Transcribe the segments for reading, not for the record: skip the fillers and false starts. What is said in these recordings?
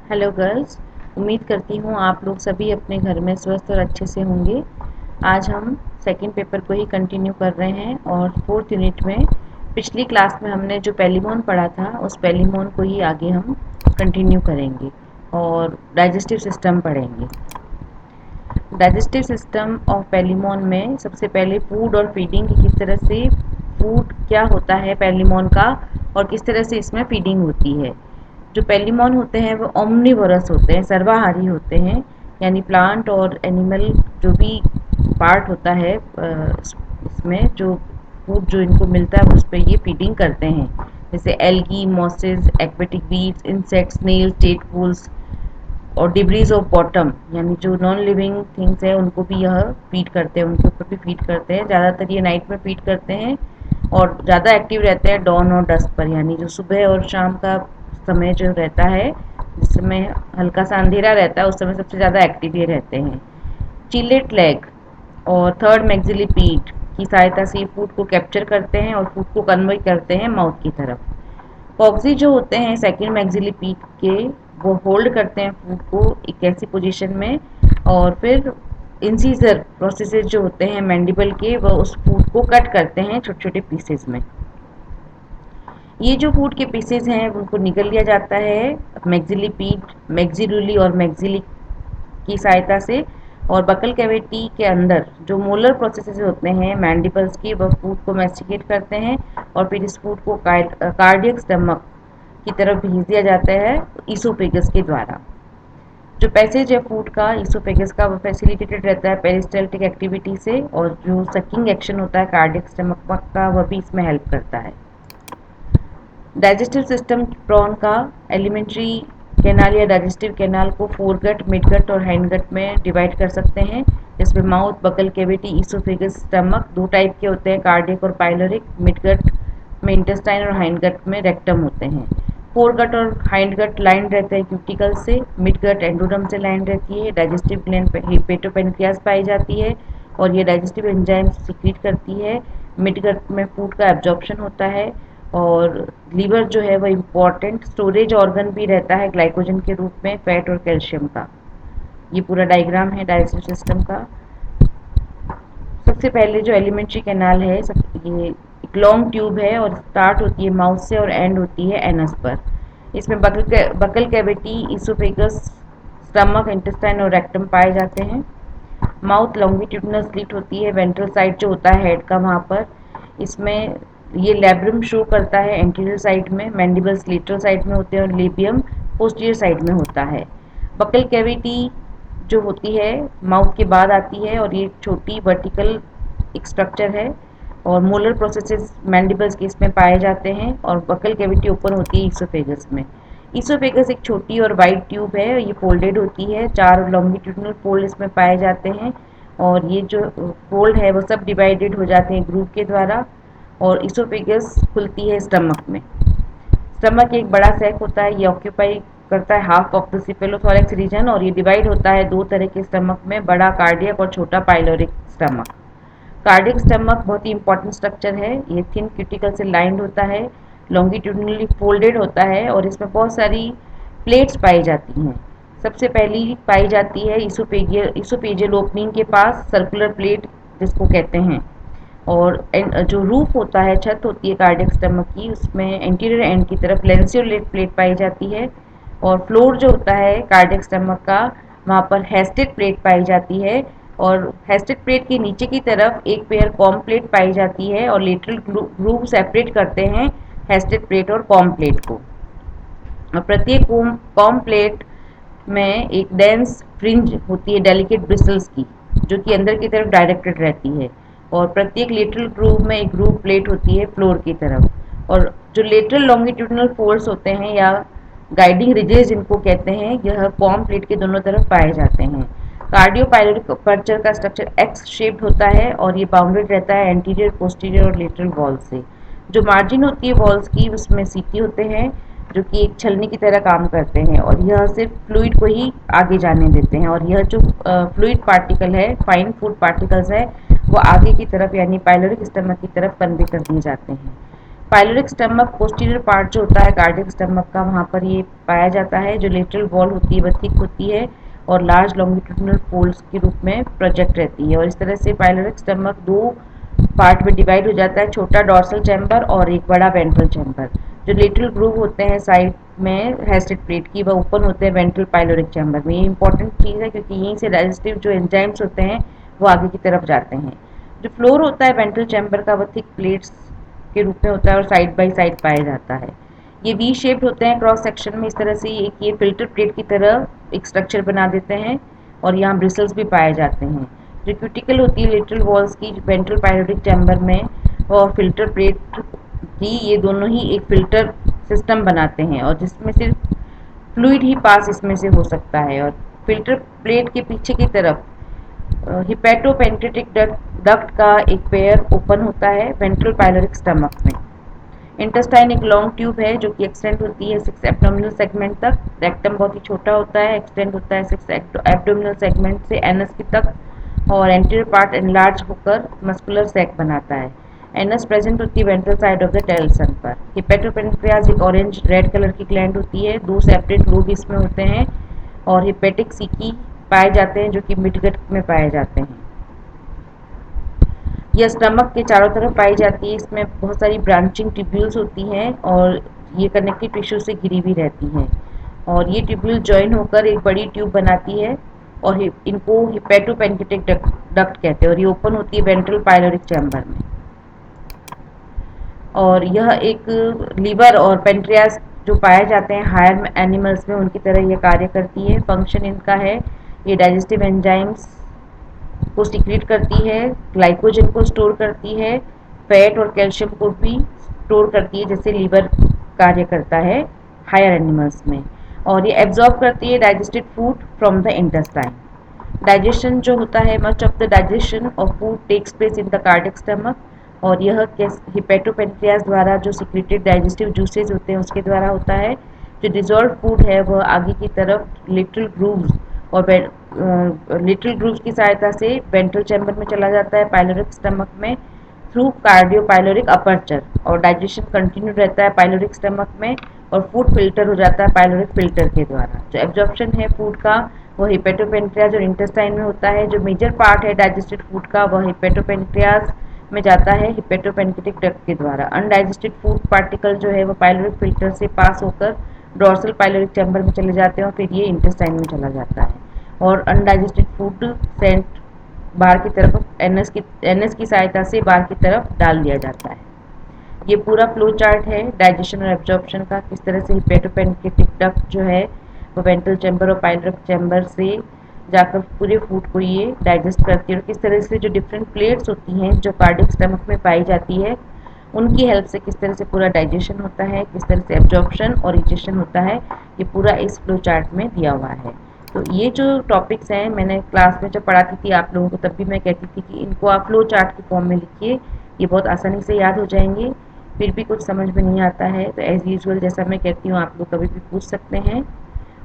Hello girls. उम्मीद करती हूँ आप लोग सभी अपने घर में स्वस्थ और अच्छे से होंगे। आज हम सेकंड पेपर को ही कंटिन्यू कर रहे हैं और फोर्थ यूनिट में पिछली क्लास में हमने जो पेलिमोन पढ़ा था उस पेलिमोन को ही आगे हम कंटिन्यू करेंगे और डाइजेस्टिव सिस्टम पढ़ेंगे। डाइजेस्टिव सिस्टम ऑफ पेलिमोन में सबसे पहले फूड और फीडिंग की किस तरह से फूड क्या होता है पेलिमोन का और किस तरह से इसमें फीडिंग होती है। जो पेलिमोन होते हैं वो ओमनिवोरस होते हैं, सर्वाहारी होते हैं, यानी प्लांट और एनिमल जो भी पार्ट होता है इसमें जो फूड जो इनको मिलता है उस पर ये फीडिंग करते हैं, जैसे algae, mosses, aquatic weeds, insects, snails, tadpoles और डिब्रीज ऑफ बॉटम, यानी जो नॉन लिविंग थिंग्स है उनको भी यह फीड करते हैं, उनके ऊपर भी फीड करते हैं। ज़्यादातर ये नाइट में फीड करते हैं और ज़्यादा एक्टिव रहते हैं डॉन और डस्क पर, यानी जो सुबह और शाम का समय जो रहता है जिसमें हल्का सा अंधेरा रहता है उस समय सबसे ज़्यादा एक्टिव ये रहते हैं। चिलेट लेग और थर्ड मैक्सिलिपीड की सहायता से फूड को कैप्चर करते हैं और फूड को कन्वे करते हैं माउथ की तरफ। कॉक्सी जो होते हैं सेकंड मैक्सिलिपीड के, वो होल्ड करते हैं फूड को एक ऐसी पोजीशन में और फिर इंसीजर प्रोसेसेस जो होते हैं मैंडिबल के, वो उस फूड को कट करते हैं छोटे छोटे पीसेस में। ये जो फूड के पीसेस हैं उनको निगल लिया जाता है मैक्सिलिपीड, मैक्सिलुली और मैक्सिली की सहायता से, और बकल कैविटी के अंदर जो मोलर प्रोसेसेस होते हैं मैंडिबल्स की, वह फूड को मैस्टिकेट करते हैं और फिर इस फूड को कार्डियक स्टमक की तरफ भेज दिया जाता है ईसोफेगस के द्वारा। जो पैसेज है फूड का ईसोफेगस का वो फैसिलिटेटेड रहता है पेरिस्टाल्टिक एक्टिविटी से, और जो सकिंग एक्शन होता है कार्डियक स्टमक का वह भी इसमें हेल्प करता है। डाइजेस्टिव सिस्टम प्रॉन का एलिमेंट्री कैनाल या डाइजेस्टिव कैनाल को फोरगट, मिडगट और हाइंडगट में डिवाइड कर सकते हैं, जिसमें mouth, buccal cavity, oesophagus, stomach दो टाइप के होते हैं, कार्डियक और पाइलोरिक। मिडगट में इंटेस्टाइन और हाइंडगट में रेक्टम होते हैं। फोरगट और हाइंडगट लाइन रहते हैं क्यूटिकल से, मिडगट एंडोडर्म से लाइन रहती है। डाइजेस्टिव ग्लैंड हेपेटोपेनक्रियास पाई जाती है और ये डाइजेस्टिव एंजाइम सीक्रेट करती है। मिडगट में फूड का एब्जॉर्प्शन होता है और लीवर जो है वह इम्पॉर्टेंट स्टोरेज ऑर्गन भी रहता है ग्लाइकोजन के रूप में फैट और कैल्शियम का। ये पूरा डायग्राम है डाइजेस्टिव सिस्टम का। सबसे पहले जो एलिमेंट्री कैनाल है ये एक लॉन्ग ट्यूब है और स्टार्ट होती है माउथ से और एंड होती है एनस पर। इसमें buccal cavity, oesophagus, stomach, intestine और रेक्टम पाए जाते हैं। माउथ लॉन्गिट्यूडनल स्लिट होती है वेंट्रल साइड जो होता है हेड का वहाँ पर। इसमें ये लैब्रम शो करता है एंटीरियर साइड में, मैंडिबल्स लेटरल साइड में होते हैं और लेबियम पोस्टीरियर साइड में होता है। बकल कैविटी जो होती है माउथ के बाद आती है और ये छोटी वर्टिकल एक स्ट्रक्चर है और मोलर प्रोसेसेस मैंडिबल्स के इसमें पाए जाते हैं, और बकल कैविटी ओपन होती है ईसोफेगस में। ईसोफेगस एक छोटी और वाइड ट्यूब है, ये फोल्डेड होती है, 4 लॉन्गिट्यूडनल फोल्ड इसमें पाए जाते हैं और ये जो फोल्ड है वो सब डिवाइडेड हो जाते हैं ग्रूव के द्वारा, और ईसोफेगस खुलती है स्टमक में। स्टमक एक बड़ा सैक होता है, ये ऑक्यूपाई करता है half of the cephalothorax region, और ये डिवाइड होता है दो तरह के स्टमक में, बड़ा कार्डियक और छोटा पाइलोरिक स्टमक। कार्डियक स्टमक बहुत ही इंपॉर्टेंट स्ट्रक्चर है, ये थिन क्यूटिकल से लाइंड होता है, लॉन्गिट्यूडनली फोल्डेड होता है और इसमें बहुत सारी प्लेट्स पाई जाती हैं। सबसे पहली पाई जाती है ईसोफेजियल ओपनिंग के पास सर्कुलर प्लेट जिसको कहते हैं, और जो रूफ होता है, छत होती है कार्डियक स्टमक की, उसमें एंटीरियर एंड की तरफ लेंसियोलेट प्लेट पाई जाती है, और फ्लोर जो होता है कार्डियक स्टमक का वहाँ पर हेस्टेड प्लेट पाई जाती है, और हेस्टेड प्लेट के नीचे की तरफ एक पेयर कॉम प्लेट पाई जाती है और लेटरल ग्रूव सेपरेट करते हैं हेस्टेड प्लेट और कॉम प्लेट को। और प्रत्येक कॉम प्लेट में एक डेंस फ्रिंज होती है डेलिकेट ब्रिसल्स की, जो कि अंदर की तरफ डायरेक्टेड रहती है, और प्रत्येक लेटरल ग्रूव में एक ग्रूव प्लेट होती है फ्लोर की तरफ। और जो लेटरल लॉन्गिट्यूडनल फोल्ड्स होते हैं या गाइडिंग रिजेस जिनको कहते हैं, यह कॉम प्लेट के दोनों तरफ पाए जाते हैं। कार्डियोपाइलोरिक अपर्चर का स्ट्रक्चर एक्स शेप्ड होता है और ये बाउंडेड रहता है एंटीरियर, पोस्टीरियर और लेटरल वॉल से। जो मार्जिन होती है वॉल्स की उसमें सीटी होते हैं जो कि एक छलनी की तरह काम करते हैं, और यह सिर्फ फ्लूइड को ही आगे जाने देते हैं, और यह जो फ्लूइड पार्टिकल है, फाइन फूड पार्टिकल्स है, वो आगे की तरफ यानी पाइलोरिक स्टमक की तरफ कन्वे कर दिए जाते हैं। पाइलोरिक स्टमक पोस्टीरियर पार्ट जो होता है कार्डियक स्टमक का, वहाँ पर ये पाया जाता है। जो लेटरल वॉल होती है वह थिक होती है और लार्ज लॉन्गिट्यूडिनल फोल्ड्स के रूप में प्रोजेक्ट रहती है। और इस तरह से पाइलोरिक स्टमक दो पार्ट में डिवाइड हो जाता है, छोटा डॉर्सल चैम्बर और एक बड़ा वेंट्रल चैम्बर। जो लेटरल ग्रूव होते हैं साइड में हेस्टेड प्लेट की, वह ओपन होते हैं वेंट्रल पाइलोरिक चैम्बर में। ये इंपॉर्टेंट चीज़ है क्योंकि यहीं से डाइजेस्टिव जो एंजाइम्स होते हैं वो आगे की तरफ जाते हैं। जो फ्लोर होता है वेंट्रल चैम्बर का, वह थिक प्लेट्स के रूप में होता है और साइड बाई साइड पाया जाता है। ये वी शेप्ड होते हैं क्रॉस सेक्शन में, इस तरह से एक ये फिल्टर प्लेट की तरह एक स्ट्रक्चर बना देते हैं और यहाँ ब्रिसल्स भी पाए जाते हैं। जो क्यूटिकल होती है लेटरल वॉल्स की वेंट्रल पाइलोरिक चैम्बर में और फिल्टर प्लेट की, ये दोनों ही एक फिल्टर सिस्टम बनाते हैं और जिसमें सिर्फ फ्लूइड ही पास इसमें से हो सकता है। और फिल्टर प्लेट के पीछे की तरफ हिपैटोपेंक्रेटिक डक्ट का एक पेयर ओपन होता है वेंट्रल पाइलोरिक स्टमक में। इंटेस्टाइन एक लॉन्ग ट्यूब है जो कि एक्सटेंड होती है 6 एब्डोमिनल सेगमेंट तक। रेक्टम बहुत ही छोटा होता है, एक्सटेंड होता है 6 एब्डोमिनल सेगमेंट से एनस की तक और एंटीरियर पार्ट एनलार्ज होकर मस्कुलर सैक बनाता है। एनस प्रेजेंट होती है ventral side of the telson पर। हिपैटोपेंक्रियाज एक ऑरेंज रेड कलर की ग्लैंड होती है, दो सेपरेट लोब इसमें होते हैं और हिपेटिक सीकी पाए जाते हैं जो कि मिडगट में पाए जाते हैं। यह स्टमक के चारों तरफ पाई जाती है। इसमें बहुत सारी ब्रांचिंग ट्यूब्यूल्स होती हैं और ये कनेक्टिव टिश्यू से घिरी भी रहती हैं और ये ट्यूब्यूल जॉइन होकर एक बड़ी ट्यूब बनाती है और इनको हिपैटोपेंक्रेटिक डक्ट कहते हैं और ये ओपन होती है वेंट्रल पाइलोरिक चैम्बर में। और यह एक लीवर और पेंक्रियास जो पाए जाते हैं हायर एनिमल्स में, उनकी तरह यह कार्य करती है। फंक्शन इनका है, ये डाइजेस्टिव एंजाइम्स को सीक्रेट करती है, ग्लाइकोजन को स्टोर करती है, फैट और कैल्शियम को भी स्टोर करती है जैसे लीवर कार्य करता है हायर एनिमल्स में। और ये एब्जॉर्ब करती है digested food from the intestine. Digestion जो होता है, much of the digestion of food takes place in the cardiac stomach और यह हिपैटोपेंक्रियाज द्वारा जो सिक्रेटेड डाइजेस्टिव जूसेज होते हैं उसके द्वारा होता है। जो डिजॉल्व फूड है वह आगे की तरफ लिटरल ग्रूव्स और लिटरल ग्रूव्स की सहायता से वेंट्रल चैम्बर में चला जाता है पाइलोरिक स्टमक में थ्रू कार्डियो पाइलोरिक अपर्चर और डाइजेशन कंटिन्यू रहता है पाइलोरिक स्टमक में और फूड फिल्टर हो जाता है पाइलोरिक फिल्टर के द्वारा। जो एब्जॉर्प्शन है फूड का वह हिपैटोपेंक्रियाज और इंटेस्टाइन में होता है। जो मेजर पार्ट है डाइजेस्टेड फूड का वह हिपैटोपेंक्रियाज में जाता है हिपैटोपेंक्रेटिक डक्ट के द्वारा। अनडाइजेस्टेड फूड पार्टिकल जो है वह पाइलोरिक फिल्टर से पास होकर डॉर्सल पाइलोरिक चैम्बर में चले जाते हैं और फिर ये इंटेस्टाइन में चला जाता है और अनडाइजेस्टेड फूड सेंट बाहर की तरफ एनएस की सहायता से बाहर की तरफ डाल दिया जाता है। ये पूरा फ्लो चार्ट है डाइजेशन और एब्जॉर्प्शन का, किस तरह से हिपैटोपेंक्रेटिक डक्ट जो है वो वेंट्रल चैम्बर और पाइलोरिक चैम्बर से जाकर पूरे फूड को ये डाइजेस्ट करती है और किस तरह से जो डिफरेंट प्लेट्स होती हैं जो कार्डियक स्टमक में पाई जाती है उनकी हेल्प से किस तरह से पूरा डाइजेशन होता है, किस तरह से एब्जॉर्प्शन और इजेशन होता है, ये पूरा इस फ्लो चार्ट में दिया हुआ है। तो ये जो टॉपिक्स हैं मैंने क्लास में जब पढ़ाती थी आप लोगों को तब भी मैं कहती थी कि इनको आप फ्लो चार्ट की फॉर्म में लिखिए, ये बहुत आसानी से याद हो जाएंगे। फिर भी कुछ समझ में नहीं आता है तो एज़ यूजुअल जैसा मैं कहती हूँ आप लोग कभी भी पूछ सकते हैं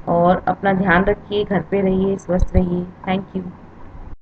और अपना ध्यान रखिए, घर पे रहिए, स्वस्थ रहिए। Thank you.